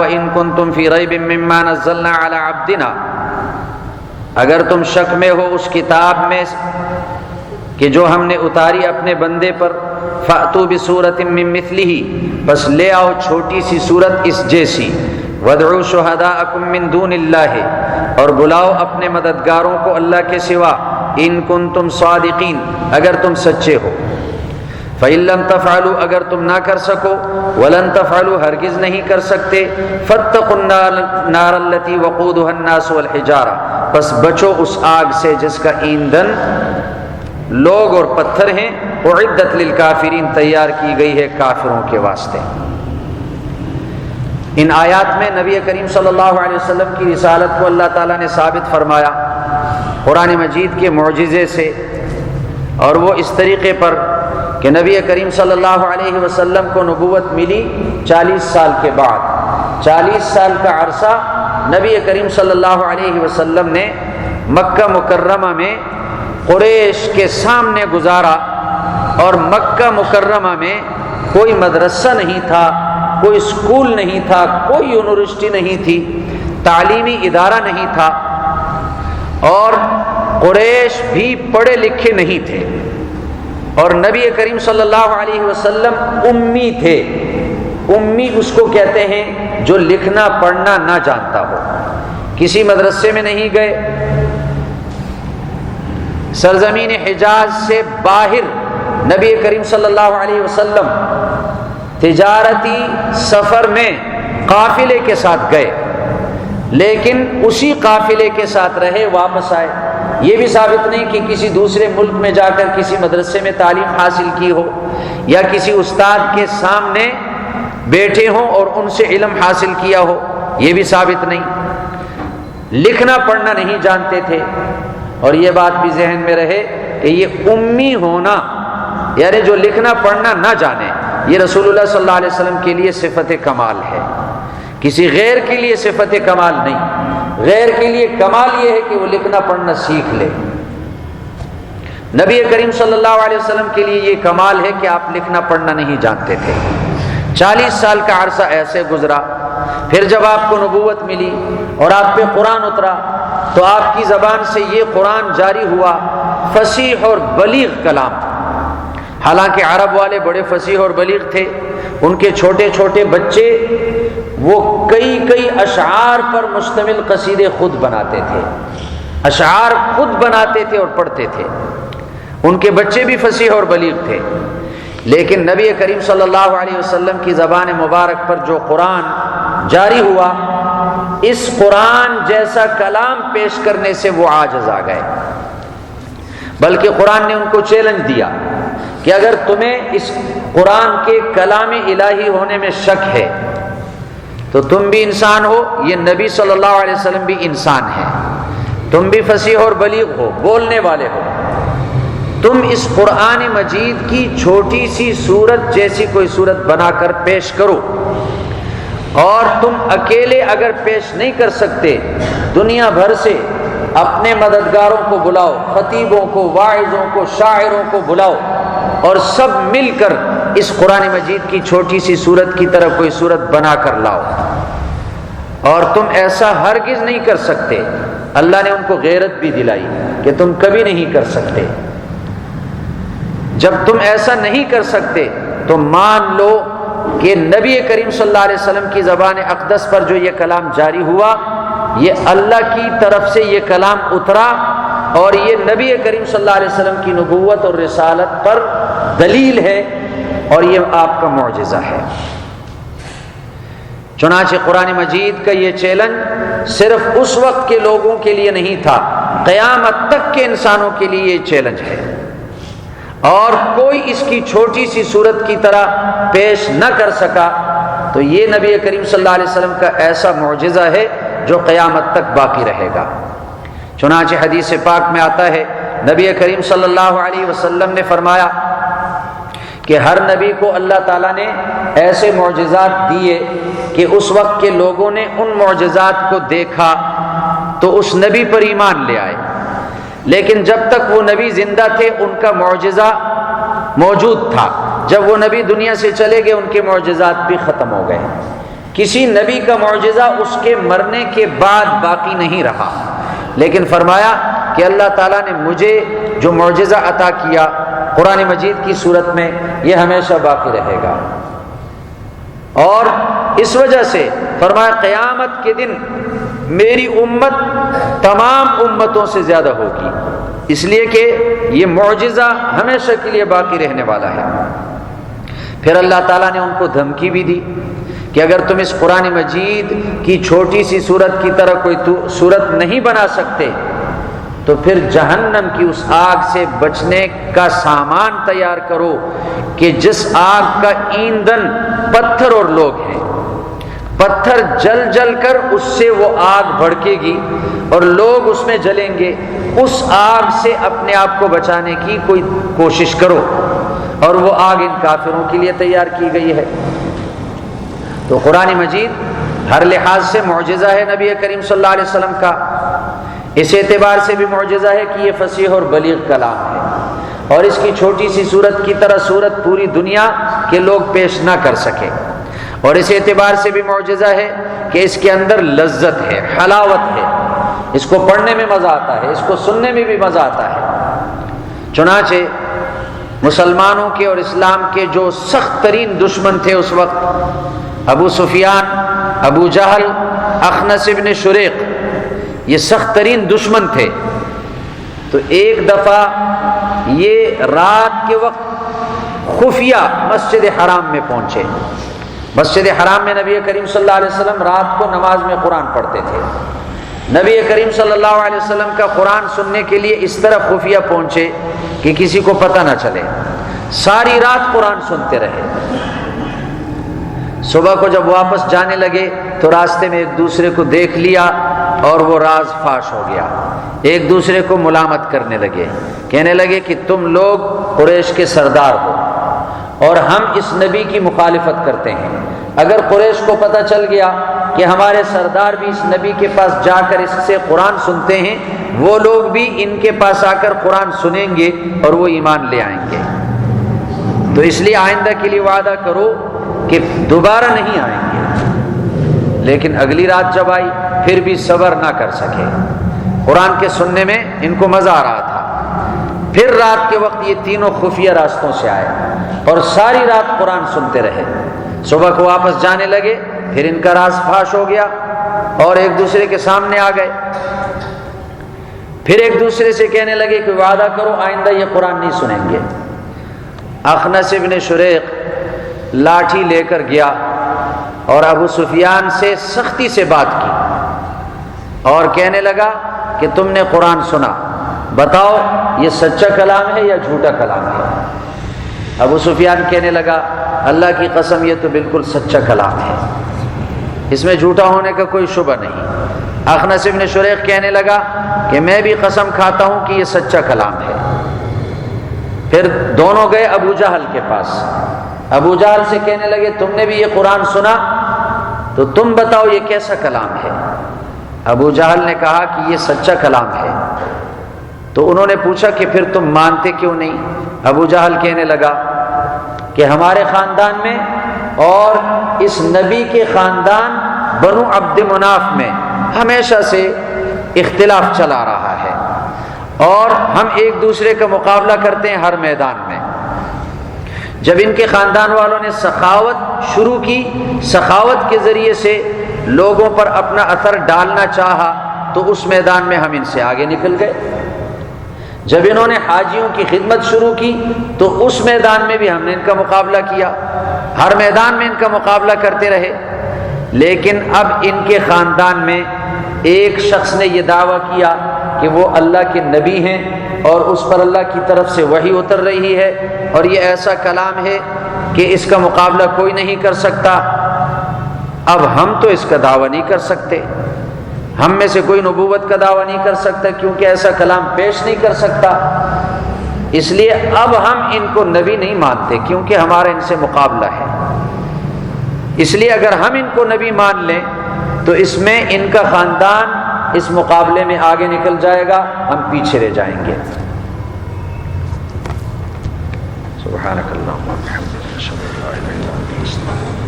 وَإِن كُنتُمْ فِي رَيْبٍ مِّمَّا نَزَّلْنَا عَلَىٰ عَبْدِنَا، اگر تم شک میں ہو اس کتاب میں کہ جو ہم نے اتاری اپنے بندے پر، فَأْتُوا بِسُورَةٍ مِّن مِّثْلِهِ، بس لے آؤ چھوٹی سی صورت اس جیسی، وَادْعُوا شُهَدَاءَكُم مِّن دُونِ اللَّهِ، اور بلاؤ اپنے مددگاروں کو اللہ کے سوا، ان کنتم صادقین، اگر تم سچے ہو۔ فَإِن لَّمْ تَفْعَلُوا، اگر تم نہ کر سکو، وَلَن تَفْعَلُوا، ہرگز نہیں کر سکتے، فَاتَّقُوا النَّارَ الَّتِي وَقُودُهَا النَّاسُ وَالْحِجَارَةُ، بس بچو اس آگ سے جس کا ایندھن لوگ اور پتھر ہیں، اعدت للکافرین، تیار کی گئی ہے کافروں کے واسطے۔ ان آیات میں نبی کریم صلی اللہ علیہ وسلم کی رسالت کو اللہ تعالیٰ نے ثابت فرمایا قرآن مجید کے معجزے سے، اور وہ اس طریقے پر کہ نبی کریم صلی اللہ علیہ وسلم کو نبوت ملی 40 سال کے بعد۔ 40 سال کا عرصہ نبی کریم صلی اللہ علیہ وسلم نے مکہ مکرمہ میں قریش کے سامنے گزارا، اور مکہ مکرمہ میں کوئی مدرسہ نہیں تھا، کوئی اسکول نہیں تھا، کوئی یونیورسٹی نہیں تھی، تعلیمی ادارہ نہیں تھا، اور قریش بھی پڑھے لکھے نہیں تھے، اور نبی کریم صلی اللہ علیہ وسلم امی تھے۔ امی اس کو کہتے ہیں جو لکھنا پڑھنا نہ جانتا ہو، کسی مدرسے میں نہیں گئے، سرزمین حجاز سے باہر نبی کریم صلی اللہ علیہ وسلم تجارتی سفر میں قافلے کے ساتھ گئے، لیکن اسی قافلے کے ساتھ رہے، واپس آئے۔ یہ بھی ثابت نہیں کہ کسی دوسرے ملک میں جا کر کسی مدرسے میں تعلیم حاصل کی ہو، یا کسی استاد کے سامنے بیٹھے ہوں اور ان سے علم حاصل کیا ہو، یہ بھی ثابت نہیں۔ لکھنا پڑھنا نہیں جانتے تھے، اور یہ بات بھی ذہن میں رہے کہ یہ امی ہونا، یعنی جو لکھنا پڑھنا نہ جانے، یہ رسول اللہ صلی اللہ علیہ وسلم کے لیے صفت کمال ہے، کسی غیر کے لیے صفت کمال نہیں۔ غیر کے لیے کمال یہ ہے کہ وہ لکھنا پڑھنا سیکھ لے، نبی کریم صلی اللہ علیہ وسلم کے لیے یہ کمال ہے کہ آپ لکھنا پڑھنا نہیں جانتے تھے۔ 40 سال کا عرصہ ایسے گزرا، پھر جب آپ کو نبوت ملی اور آپ پہ قرآن اترا تو آپ کی زبان سے یہ قرآن جاری ہوا، فصیح اور بلیغ کلام۔ حالانکہ عرب والے بڑے فصیح اور بلیغ تھے، ان کے چھوٹے چھوٹے بچے وہ کئی اشعار پر مشتمل قصیدے خود بناتے تھے، اشعار خود بناتے تھے اور پڑھتے تھے، ان کے بچے بھی فصیح اور بلیغ تھے۔ لیکن نبی کریم صلی اللہ علیہ وسلم کی زبان مبارک پر جو قرآن جاری ہوا، اس قرآن جیسا کلام پیش کرنے سے وہ عاجز آ گئے، بلکہ قرآن نے ان کو چیلنج دیا کہ اگر تمہیں اس قرآن کے کلام الہی ہونے میں شک ہے تو تم بھی انسان ہو، یہ نبی صلی اللہ علیہ وسلم بھی انسان ہے، تم بھی فصیح اور بلیغ ہو، بولنے والے ہو، تم اس قرآن مجید کی چھوٹی سی سورت جیسی کوئی سورت بنا کر پیش کرو، اور تم اکیلے اگر پیش نہیں کر سکتے، دنیا بھر سے اپنے مددگاروں کو بلاؤ، خطیبوں کو، واعظوں کو، شاعروں کو بلاؤ، اور سب مل کر اس قرآن مجید کی چھوٹی سی سورت کی طرح کوئی سورت بنا کر لاؤ۔ اور تم ایسا ہرگز نہیں کر سکتے، اللہ نے ان کو غیرت بھی دلائی کہ تم کبھی نہیں کر سکتے۔ جب تم ایسا نہیں کر سکتے تو مان لو کہ نبی کریم صلی اللہ علیہ وسلم کی زبان اقدس پر جو یہ کلام جاری ہوا، یہ اللہ کی طرف سے یہ کلام اترا، اور یہ نبی کریم صلی اللہ علیہ وسلم کی نبوت اور رسالت پر دلیل ہے، اور یہ آپ کا معجزہ ہے۔ چنانچہ قرآن مجید کا یہ چیلنج صرف اس وقت کے لوگوں کے لیے نہیں تھا، قیامت تک کے انسانوں کے لیے یہ چیلنج ہے، اور کوئی اس کی چھوٹی سی صورت کی طرح پیش نہ کر سکا تو یہ نبی کریم صلی اللہ علیہ وسلم کا ایسا معجزہ ہے جو قیامت تک باقی رہے گا۔ چنانچہ حدیث پاک میں آتا ہے، نبی کریم صلی اللہ علیہ وسلم نے فرمایا کہ ہر نبی کو اللہ تعالیٰ نے ایسے معجزات دیے کہ اس وقت کے لوگوں نے ان معجزات کو دیکھا تو اس نبی پر ایمان لے آئے، لیکن جب تک وہ نبی زندہ تھے ان کا معجزہ موجود تھا، جب وہ نبی دنیا سے چلے گئے ان کے معجزات بھی ختم ہو گئے۔ کسی نبی کا معجزہ اس کے مرنے کے بعد باقی نہیں رہا، لیکن فرمایا کہ اللہ تعالیٰ نے مجھے جو معجزہ عطا کیا قرآن مجید کی صورت میں، یہ ہمیشہ باقی رہے گا۔ اور اس وجہ سے فرمایا قیامت کے دن میری امت تمام امتوں سے زیادہ ہوگی، اس لیے کہ یہ معجزہ ہمیشہ کے لیے باقی رہنے والا ہے۔ پھر اللہ تعالیٰ نے ان کو دھمکی بھی دی کہ اگر تم اس قرآن مجید کی چھوٹی سی سورت کی طرح کوئی سورت نہیں بنا سکتے تو پھر جہنم کی اس آگ سے بچنے کا سامان تیار کرو کہ جس آگ کا ایندھن پتھر اور لوگ ہیں، پتھر جل جل کر اس سے وہ آگ بھڑکے گی اور لوگ اس میں جلیں گے، اس آگ سے اپنے آپ کو بچانے کی کوئی کوشش کرو، اور وہ آگ ان کافروں کے لیے تیار کی گئی ہے۔ تو قرآن مجید ہر لحاظ سے معجزہ ہے نبی کریم صلی اللہ علیہ وسلم کا، اس اعتبار سے بھی معجزہ ہے کہ یہ فصیح اور بلیغ کلام ہے، اور اس کی چھوٹی سی صورت کی طرح صورت پوری دنیا کے لوگ پیش نہ کر سکے، اور اس اعتبار سے بھی معجزہ ہے کہ اس کے اندر لذت ہے، حلاوت ہے، اس کو پڑھنے میں مزہ آتا ہے، اس کو سننے میں بھی مزہ آتا ہے۔ چنانچہ مسلمانوں کے اور اسلام کے جو سخت ترین دشمن تھے اس وقت، ابو سفیان، ابو جہل، اخنس ابن شریق، یہ سخت ترین دشمن تھے۔ تو ایک دفعہ یہ رات کے وقت خفیہ مسجد حرام میں پہنچے۔ مسجد حرام میں نبی کریم صلی اللہ علیہ وسلم رات کو نماز میں قرآن پڑھتے تھے۔ نبی کریم صلی اللہ علیہ وسلم کا قرآن سننے کے لیے اس طرح خفیہ پہنچے کہ کسی کو پتہ نہ چلے، ساری رات قرآن سنتے رہے۔ صبح کو جب واپس جانے لگے تو راستے میں ایک دوسرے کو دیکھ لیا اور وہ راز فاش ہو گیا، ایک دوسرے کو ملامت کرنے لگے، کہنے لگے کہ تم لوگ قریش کے سردار ہو اور ہم اس نبی کی مخالفت کرتے ہیں، اگر قریش کو پتہ چل گیا کہ ہمارے سردار بھی اس نبی کے پاس جا کر اس سے قرآن سنتے ہیں، وہ لوگ بھی ان کے پاس آ کر قرآن سنیں گے اور وہ ایمان لے آئیں گے، تو اس لیے آئندہ کے لیے وعدہ کرو کہ دوبارہ نہیں آئیں گے۔ لیکن اگلی رات جب آئی پھر بھی صبر نہ کر سکے، قرآن کے سننے میں ان کو مزہ آ رہا تھا۔ پھر رات کے وقت یہ تینوں خفیہ راستوں سے آئے اور ساری رات قرآن سنتے رہے، صبح کو واپس جانے لگے، پھر ان کا راز فاش ہو گیا اور ایک دوسرے کے سامنے آ گئے، پھر ایک دوسرے سے کہنے لگے کہ وعدہ کرو آئندہ یہ قرآن نہیں سنیں گے۔ اخنس ابن شریق لاٹھی لے کر گیا اور ابو سفیان سے سختی سے بات کی اور کہنے لگا کہ تم نے قرآن سنا، بتاؤ یہ سچا کلام ہے یا جھوٹا کلام ہے؟ ابو سفیان کہنے لگا اللہ کی قسم یہ تو بالکل سچا کلام ہے، اس میں جھوٹا ہونے کا کوئی شبہ نہیں۔ اخنس ابن شریق کہنے لگا کہ میں بھی قسم کھاتا ہوں کہ یہ سچا کلام ہے۔ پھر دونوں گئے ابو جہل کے پاس، ابو جہل سے کہنے لگے تم نے بھی یہ قرآن سنا تو تم بتاؤ یہ کیسا کلام ہے؟ ابو جہل نے کہا کہ یہ سچا کلام ہے۔ تو انہوں نے پوچھا کہ پھر تم مانتے کیوں نہیں؟ ابو جہل کہنے لگا کہ ہمارے خاندان میں اور اس نبی کے خاندان بنو عبد مناف میں ہمیشہ سے اختلاف چلا رہا ہے اور ہم ایک دوسرے کا مقابلہ کرتے ہیں ہر میدان میں۔ جب ان کے خاندان والوں نے سخاوت شروع کی، سخاوت کے ذریعے سے لوگوں پر اپنا اثر ڈالنا چاہا تو اس میدان میں ہم ان سے آگے نکل گئے۔ جب انہوں نے حاجیوں کی خدمت شروع کی تو اس میدان میں بھی ہم نے ان کا مقابلہ کیا، ہر میدان میں ان کا مقابلہ کرتے رہے۔ لیکن اب ان کے خاندان میں ایک شخص نے یہ دعویٰ کیا کہ وہ اللہ کے نبی ہیں اور اس پر اللہ کی طرف سے وحی اتر رہی ہے اور یہ ایسا کلام ہے کہ اس کا مقابلہ کوئی نہیں کر سکتا۔ اب ہم تو اس کا دعویٰ نہیں کر سکتے، ہم میں سے کوئی نبوت کا دعویٰ نہیں کر سکتا کیونکہ ایسا کلام پیش نہیں کر سکتا، اس لیے اب ہم ان کو نبی نہیں مانتے کیونکہ ہمارا ان سے مقابلہ ہے۔ اس لیے اگر ہم ان کو نبی مان لیں تو اس میں ان کا خاندان اس مقابلے میں آگے نکل جائے گا، ہم پیچھے رہ جائیں گے۔ سبحانک اللہم و بحمدک، اشہد ان لا الہ الا انت، استغفرک۔